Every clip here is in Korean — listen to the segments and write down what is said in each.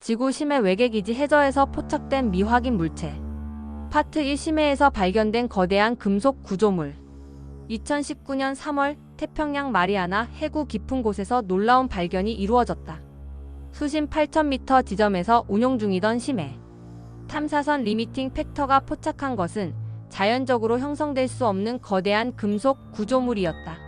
지구 심해 외계기지 해저에서 포착된 미확인 물체. 파트 1 심해에서 발견된 거대한 금속 구조물. 2019년 3월 태평양 마리아나 해구 깊은 곳에서 놀라운 발견이 이루어졌다. 수심 8,000m 지점에서 운용 중이던 심해 탐사선 리미팅 팩터가 포착한 것은 자연적으로 형성될 수 없는 거대한 금속 구조물이었다.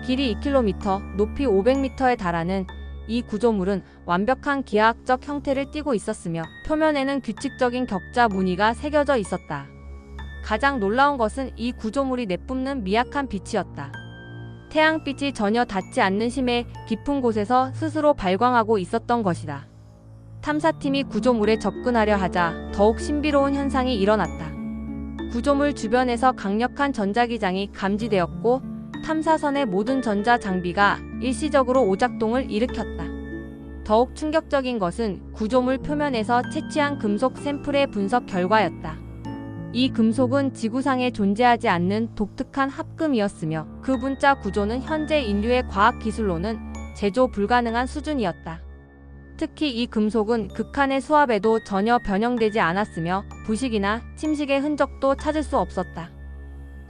길이 2km, 높이 500m에 달하는 이 구조물은 완벽한 기하학적 형태를 띠고 있었으며 표면에는 규칙적인 격자 무늬가 새겨져 있었다. 가장 놀라운 것은 이 구조물이 내뿜는 미약한 빛이었다. 태양빛이 전혀 닿지 않는 심해 깊은 곳에서 스스로 발광하고 있었던 것이다. 탐사팀이 구조물에 접근하려 하자 더욱 신비로운 현상이 일어났다. 구조물 주변에서 강력한 전자기장이 감지되었고 탐사선의 모든 전자 장비가 일시적으로 오작동을 일으켰다. 더욱 충격적인 것은 구조물 표면에서 채취한 금속 샘플의 분석 결과였다. 이 금속은 지구상에 존재하지 않는 독특한 합금이었으며 그 분자 구조는 현재 인류의 과학 기술로는 제조 불가능한 수준이었다. 특히 이 금속은 극한의 수압에도 전혀 변형되지 않았으며 부식이나 침식의 흔적도 찾을 수 없었다.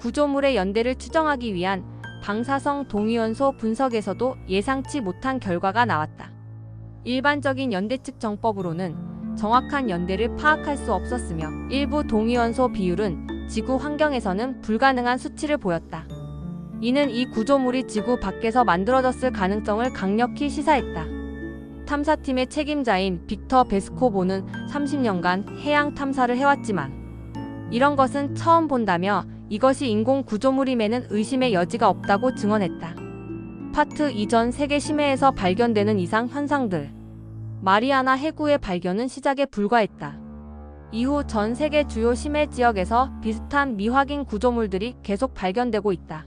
구조물의 연대를 추정하기 위한 방사성 동위원소 분석에서도 예상치 못한 결과가 나왔다. 일반적인 연대측 정법으로는 정확한 연대를 파악할 수 없었으며 일부 동위원소 비율은 지구 환경에서는 불가능한 수치를 보였다. 이는 이 구조물이 지구 밖에서 만들어졌을 가능성을 강력히 시사했다. 탐사팀의 책임자인 빅터 베스코보는 30년간 해양 탐사를 해왔지만 이런 것은 처음 본다며 이것이 인공 구조물임에는 의심의 여지가 없다고 증언했다. 파트 이전 세계 심해에서 발견되는 이상 현상들. 마리아나 해구의 발견은 시작에 불과했다. 이후 전 세계 주요 심해 지역에서 비슷한 미확인 구조물들이 계속 발견되고 있다.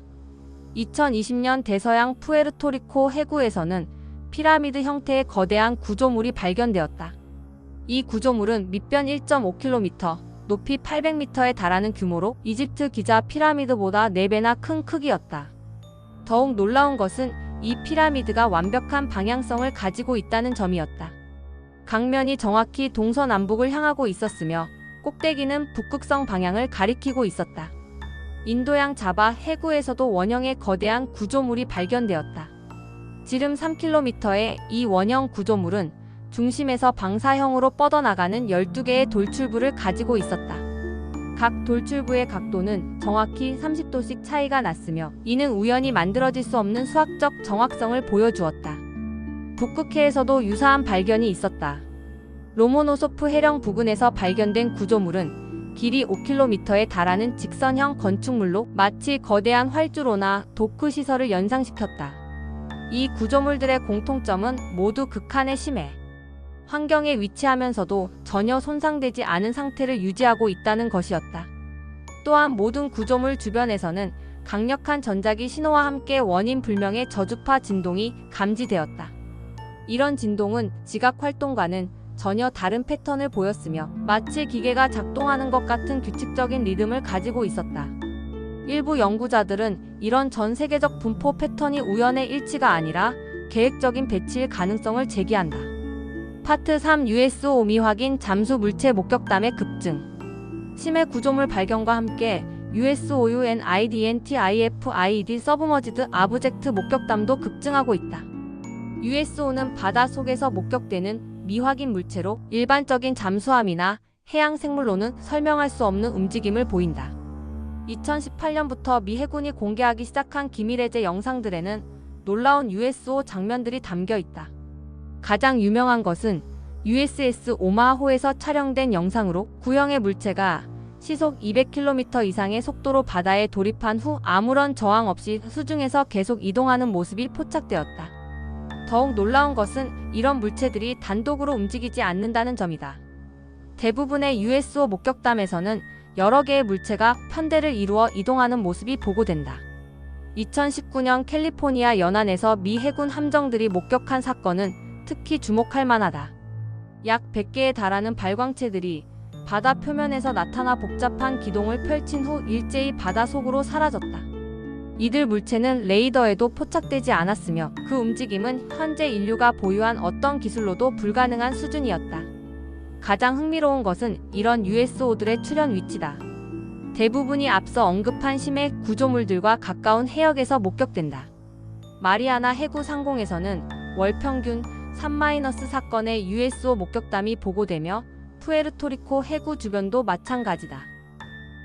2020년 대서양 푸에르토리코 해구에서는 피라미드 형태의 거대한 구조물이 발견되었다. 이 구조물은 밑변 1.5km, 높이 800m에 달하는 규모로 이집트 기자 피라미드보다 4배나 큰 크기였다. 더욱 놀라운 것은 이 피라미드가 완벽한 방향성을 가지고 있다는 점이었다. 강면이 정확히 동서남북을 향하고 있었으며 꼭대기는 북극성 방향을 가리키고 있었다. 인도양 자바 해구에서도 원형의 거대한 구조물이 발견되었다. 지름 3km의 이 원형 구조물은 중심에서 방사형으로 뻗어나가는 12개의 돌출부를 가지고 있었다. 각 돌출부의 각도는 정확히 30도씩 차이가 났으며 이는 우연히 만들어질 수 없는 수학적 정확성을 보여주었다. 북극해에서도 유사한 발견이 있었다. 로모노소프 해령 부근에서 발견된 구조물은 길이 5km에 달하는 직선형 건축물로 마치 거대한 활주로나 도크 시설을 연상시켰다. 이 구조물들의 공통점은 모두 극한의 심해 환경에 위치하면서도 전혀 손상되지 않은 상태를 유지하고 있다는 것이었다. 또한 모든 구조물 주변에서는 강력한 전자기 신호와 함께 원인 불명의 저주파 진동이 감지되었다. 이런 진동은 지각 활동과는 전혀 다른 패턴을 보였으며 마치 기계가 작동하는 것 같은 규칙적인 리듬을 가지고 있었다. 일부 연구자들은 이런 전 세계적 분포 패턴이 우연의 일치가 아니라 계획적인 배치일 가능성을 제기한다. 파트 3 USO 미확인 잠수 물체 목격담의 급증. 심해 구조물 발견과 함께 USOUNIDENTIFID 서브머지드 아브젝트 목격담도 급증하고 있다. USO는 바다 속에서 목격되는 미확인 물체로 일반적인 잠수함이나 해양 생물로는 설명할 수 없는 움직임을 보인다. 2018년부터 미 해군이 공개하기 시작한 기밀해제 영상들에는 놀라운 USO 장면들이 담겨 있다. 가장 유명한 것은 USS 오마하호에서 촬영된 영상으로 구형의 물체가 시속 200km 이상의 속도로 바다에 돌입한 후 아무런 저항 없이 수중에서 계속 이동하는 모습이 포착되었다. 더욱 놀라운 것은 이런 물체들이 단독으로 움직이지 않는다는 점이다. 대부분의 USO 목격담에서는 여러 개의 물체가 편대를 이루어 이동하는 모습이 보고된다. 2019년 캘리포니아 연안에서 미 해군 함정들이 목격한 사건은 특히 주목할 만하다. 약 100개에 달하는 발광체들이 바다 표면에서 나타나 복잡한 기동을 펼친 후 일제히 바다 속으로 사라졌다. 이들 물체는 레이더에도 포착되지 않았으며 그 움직임은 현재 인류가 보유한 어떤 기술로도 불가능한 수준이었다. 가장 흥미로운 것은 이런 USO들의 출현 위치다. 대부분이 앞서 언급한 심해 구조물들과 가까운 해역에서 목격된다. 마리아나 해구 상공에서는 월 평균 3-사건의 USO 목격담이 보고되며 푸에르토리코 해구 주변도 마찬가지다.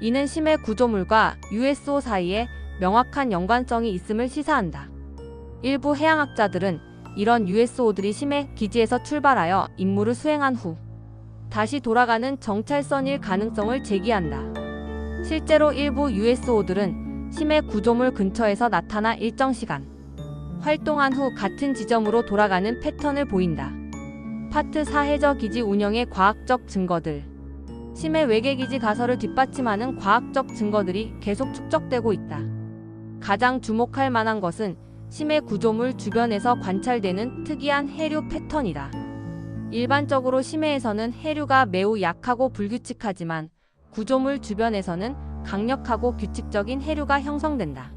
이는 심해 구조물과 USO 사이에 명확한 연관성이 있음을 시사한다. 일부 해양학자들은 이런 USO들이 심해 기지에서 출발하여 임무를 수행한 후 다시 돌아가는 정찰선일 가능성을 제기한다. 실제로 일부 USO들은 심해 구조물 근처에서 나타나 일정 시간 활동한 후 같은 지점으로 돌아가는 패턴을 보인다. 파트 4 해저 기지 운영의 과학적 증거들. 심해 외계기지 가설을 뒷받침하는 과학적 증거들이 계속 축적되고 있다. 가장 주목할 만한 것은 심해 구조물 주변에서 관찰되는 특이한 해류 패턴이다. 일반적으로 심해에서는 해류가 매우 약하고 불규칙하지만 구조물 주변에서는 강력하고 규칙적인 해류가 형성된다.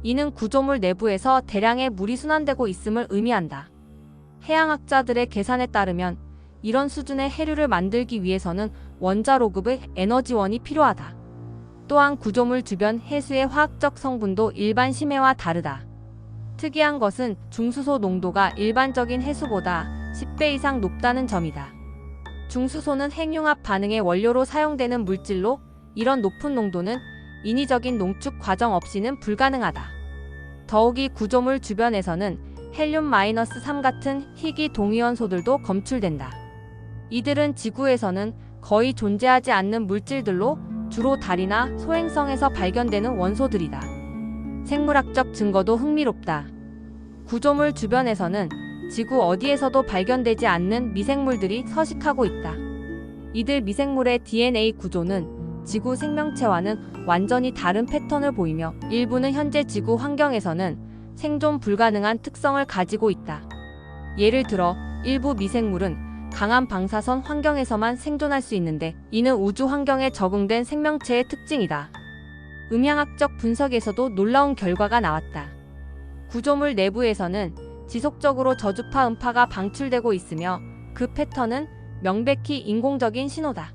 이는 구조물 내부에서 대량의 물이 순환되고 있음을 의미한다. 해양학자들의 계산에 따르면 이런 수준의 해류를 만들기 위해서는 원자로급의 에너지원이 필요하다. 또한 구조물 주변 해수의 화학적 성분도 일반 심해와 다르다. 특이한 것은 중수소 농도가 일반적인 해수보다 10배 이상 높다는 점이다. 중수소는 핵융합 반응의 원료로 사용되는 물질로 이런 높은 농도는 인위적인 농축 과정 없이는 불가능하다. 더욱이 구조물 주변에서는 헬륨-3 같은 희귀 동위원소들도 검출된다. 이들은 지구에서는 거의 존재하지 않는 물질들로 주로 달이나 소행성에서 발견되는 원소들이다. 생물학적 증거도 흥미롭다. 구조물 주변에서는 지구 어디에서도 발견되지 않는 미생물들이 서식하고 있다. 이들 미생물의 DNA 구조는 지구 생명체와는 완전히 다른 패턴을 보이며 일부는 현재 지구 환경에서는 생존 불가능한 특성을 가지고 있다. 예를 들어 일부 미생물은 강한 방사선 환경에서만 생존할 수 있는데 이는 우주 환경에 적응된 생명체의 특징이다. 음향학적 분석에서도 놀라운 결과가 나왔다. 구조물 내부에서는 지속적으로 저주파 음파가 방출되고 있으며 그 패턴은 명백히 인공적인 신호다.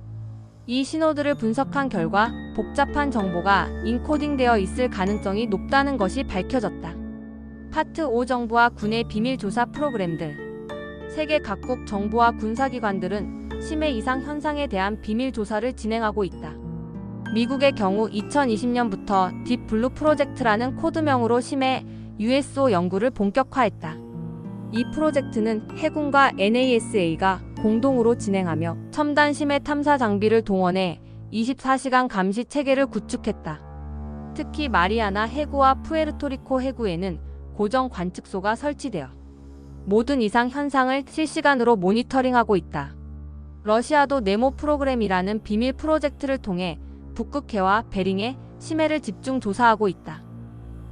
이 신호들을 분석한 결과 복잡한 정보가 인코딩되어 있을 가능성이 높다는 것이 밝혀졌다. 파트 5 정부와 군의 비밀 조사 프로그램들. 세계 각국 정부와 군사기관들은 심해 이상 현상에 대한 비밀 조사를 진행하고 있다. 미국의 경우 2020년부터 딥블루 프로젝트라는 코드명으로 심해 USO 연구를 본격화했다. 이 프로젝트는 해군과 NASA가 공동으로 진행하며 첨단 심해 탐사 장비를 동원해 24시간 감시 체계를 구축했다. 특히 마리아나 해구와 푸에르토리코 해구에는 고정 관측소가 설치되어 모든 이상 현상을 실시간으로 모니터링하고 있다. 러시아도 네모 프로그램이라는 비밀 프로젝트를 통해 북극해와 베링의 심해를 집중 조사하고 있다.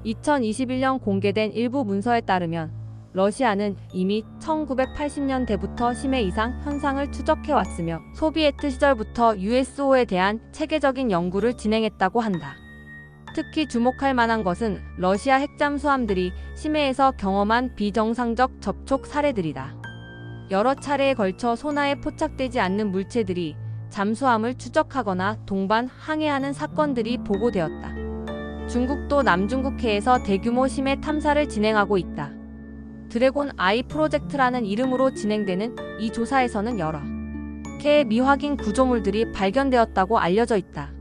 2021년 공개된 일부 문서에 따르면 러시아는 이미 1980년대부터 심해 이상 현상을 추적해왔으며 소비에트 시절부터 USO에 대한 체계적인 연구를 진행했다고 한다. 특히 주목할 만한 것은 러시아 핵잠수함들이 심해에서 경험한 비정상적 접촉 사례들이다. 여러 차례에 걸쳐 소나에 포착되지 않는 물체들이 잠수함을 추적하거나 동반 항해하는 사건들이 보고되었다. 중국도 남중국해에서 대규모 심해 탐사를 진행하고 있다. 드래곤 아이 프로젝트라는 이름으로 진행되는 이 조사에서는 여러 개의 미확인 구조물들이 발견되었다고 알려져 있다.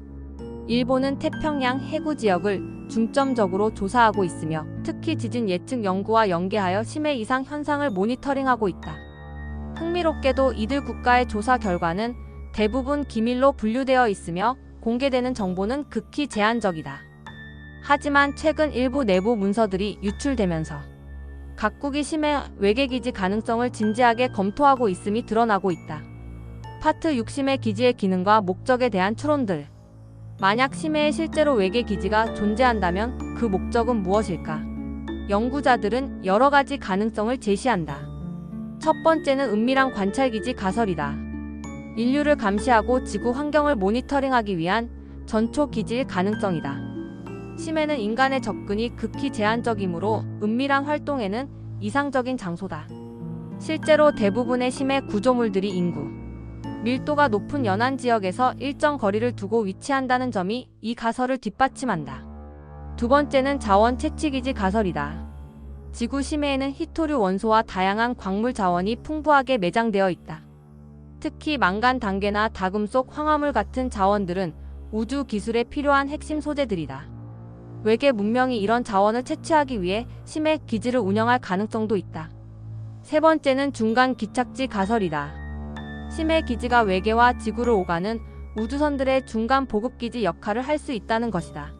일본은 태평양 해구 지역을 중점적으로 조사하고 있으며 특히 지진 예측 연구와 연계하여 심해 이상 현상을 모니터링하고 있다. 흥미롭게도 이들 국가의 조사 결과는 대부분 기밀로 분류되어 있으며 공개되는 정보는 극히 제한적이다. 하지만 최근 일부 내부 문서들이 유출되면서 각국이 심해 외계기지 가능성을 진지하게 검토하고 있음이 드러나고 있다. 파트 6 심해 기지의 기능과 목적에 대한 추론들. 만약 심해에 실제로 외계기지가 존재한다면 그 목적은 무엇일까? 연구자들은 여러 가지 가능성을 제시한다. 첫 번째는 은밀한 관찰기지 가설이다. 인류를 감시하고 지구 환경을 모니터링하기 위한 전초 기지일 가능성이다. 심해는 인간의 접근이 극히 제한적이므로 은밀한 활동에는 이상적인 장소다. 실제로 대부분의 심해 구조물들이 인구 밀도가 높은 연안 지역에서 일정 거리를 두고 위치한다는 점이 이 가설을 뒷받침한다. 두 번째는 자원 채취기지 가설이다. 지구 심해에는 희토류 원소와 다양한 광물 자원이 풍부하게 매장되어 있다. 특히 망간 단계나 다금속 황화물 같은 자원들은 우주 기술에 필요한 핵심 소재들이다. 외계 문명이 이런 자원을 채취하기 위해 심해 기지를 운영할 가능성도 있다. 세 번째는 중간 기착지 가설이다. 심해 기지가 외계와 지구를 오가는 우주선들의 중간 보급기지 역할을 할 수 있다는 것이다.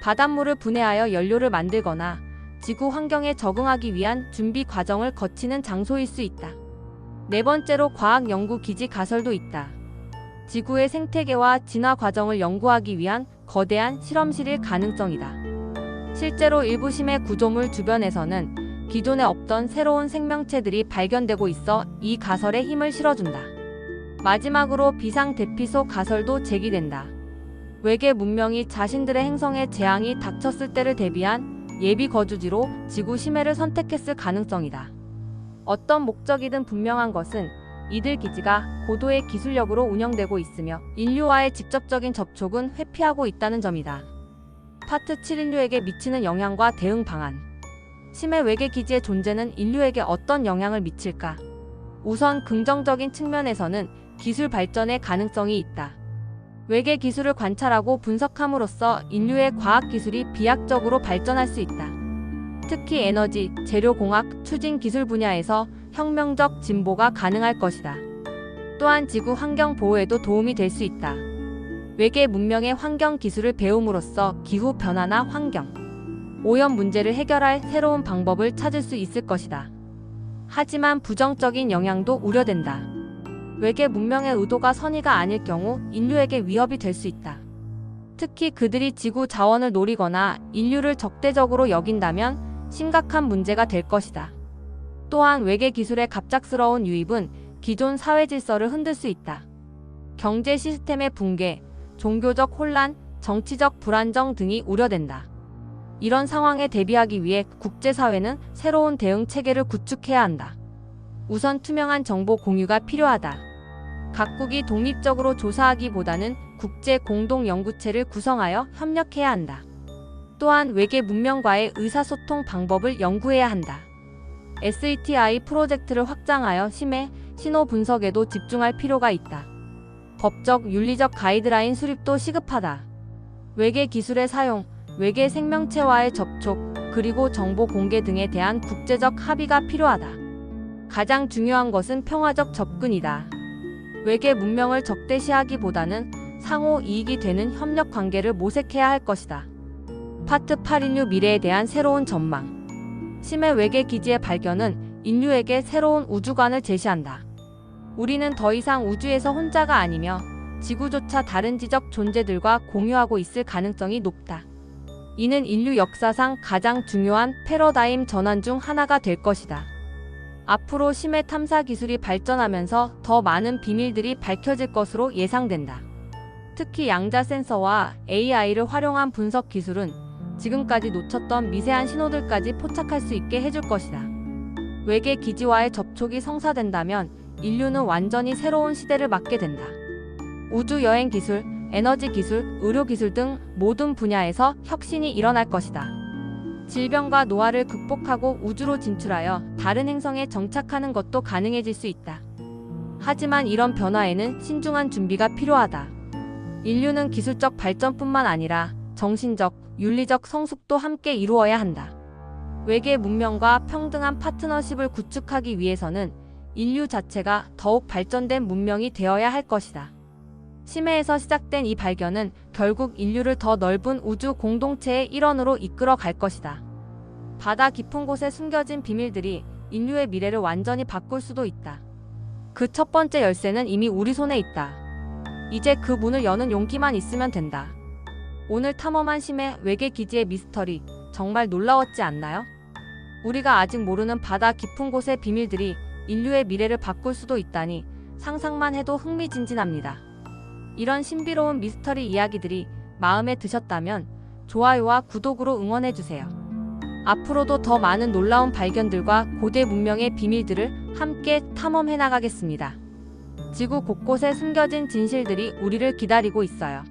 바닷물을 분해하여 연료를 만들거나 지구 환경에 적응하기 위한 준비 과정을 거치는 장소일 수 있다. 네 번째로 과학연구기지 가설도 있다. 지구의 생태계와 진화 과정을 연구하기 위한 거대한 실험실일 가능성이다. 실제로 일부 심해 구조물 주변에서는 기존에 없던 새로운 생명체들이 발견되고 있어 이 가설에 힘을 실어준다. 마지막으로 비상대피소 가설도 제기된다. 외계 문명이 자신들의 행성에 재앙이 닥쳤을 때를 대비한 예비 거주지로 지구 심해를 선택했을 가능성이다. 어떤 목적이든 분명한 것은 이들 기지가 고도의 기술력으로 운영되고 있으며 인류와의 직접적인 접촉은 회피하고 있다는 점이다. 파트 7 인류에게 미치는 영향과 대응 방안. 심해 외계 기지의 존재는 인류에게 어떤 영향을 미칠까? 우선 긍정적인 측면에서는 기술 발전의 가능성이 있다. 외계 기술을 관찰하고 분석함으로써 인류의 과학 기술이 비약적으로 발전할 수 있다. 특히 에너지, 재료공학, 추진 기술 분야에서 혁명적 진보가 가능할 것이다. 또한 지구 환경 보호에도 도움이 될 수 있다. 외계 문명의 환경 기술을 배움으로써 기후 변화나 환경, 오염 문제를 해결할 새로운 방법을 찾을 수 있을 것이다. 하지만 부정적인 영향도 우려된다. 외계 문명의 의도가 선의가 아닐 경우 인류에게 위협이 될 수 있다. 특히 그들이 지구 자원을 노리거나 인류를 적대적으로 여긴다면 심각한 문제가 될 것이다. 또한 외계 기술의 갑작스러운 유입은 기존 사회 질서를 흔들 수 있다. 경제 시스템의 붕괴, 종교적 혼란, 정치적 불안정 등이 우려된다. 이런 상황에 대비하기 위해 국제사회는 새로운 대응 체계를 구축해야 한다. 우선 투명한 정보 공유가 필요하다. 각국이 독립적으로 조사하기보다는 국제 공동 연구체를 구성하여 협력해야 한다. 또한 외계 문명과의 의사소통 방법을 연구해야 한다. SETI 프로젝트를 확장하여 심해, 신호 분석에도 집중할 필요가 있다. 법적, 윤리적 가이드라인 수립도 시급하다. 외계 기술의 사용, 외계 생명체와의 접촉, 그리고 정보 공개 등에 대한 국제적 합의가 필요하다. 가장 중요한 것은 평화적 접근이다. 외계 문명을 적대시하기보다는 상호 이익이 되는 협력 관계를 모색해야 할 것이다. 파트 8 인류 미래에 대한 새로운 전망. 심해 외계 기지의 발견은 인류에게 새로운 우주관을 제시한다. 우리는 더 이상 우주에서 혼자가 아니며 지구조차 다른 지적 존재들과 공유하고 있을 가능성이 높다. 이는 인류 역사상 가장 중요한 패러다임 전환 중 하나가 될 것이다. 앞으로 심해 탐사 기술이 발전하면서 더 많은 비밀들이 밝혀질 것으로 예상된다. 특히 양자 센서와 AI를 활용한 분석 기술은 지금까지 놓쳤던 미세한 신호들까지 포착할 수 있게 해줄 것이다. 외계 기지와의 접촉이 성사된다면 인류는 완전히 새로운 시대를 맞게 된다. 우주 여행 기술, 에너지 기술, 의료 기술 등 모든 분야에서 혁신이 일어날 것이다. 질병과 노화를 극복하고 우주로 진출하여 다른 행성에 정착하는 것도 가능해질 수 있다. 하지만 이런 변화에는 신중한 준비가 필요하다. 인류는 기술적 발전뿐만 아니라 정신적, 윤리적 성숙도 함께 이루어야 한다. 외계 문명과 평등한 파트너십을 구축하기 위해서는 인류 자체가 더욱 발전된 문명이 되어야 할 것이다. 심해에서 시작된 이 발견은 결국 인류를 더 넓은 우주 공동체의 일원으로 이끌어 갈 것이다. 바다 깊은 곳에 숨겨진 비밀들이 인류의 미래를 완전히 바꿀 수도 있다. 그 첫 번째 열쇠는 이미 우리 손에 있다. 이제 그 문을 여는 용기만 있으면 된다. 오늘 탐험한 심해 외계 기지의 미스터리 정말 놀라웠지 않나요? 우리가 아직 모르는 바다 깊은 곳의 비밀들이 인류의 미래를 바꿀 수도 있다니 상상만 해도 흥미진진합니다. 이런 신비로운 미스터리 이야기들이 마음에 드셨다면 좋아요와 구독으로 응원해주세요. 앞으로도 더 많은 놀라운 발견들과 고대 문명의 비밀들을 함께 탐험해 나가겠습니다. 지구 곳곳에 숨겨진 진실들이 우리를 기다리고 있어요.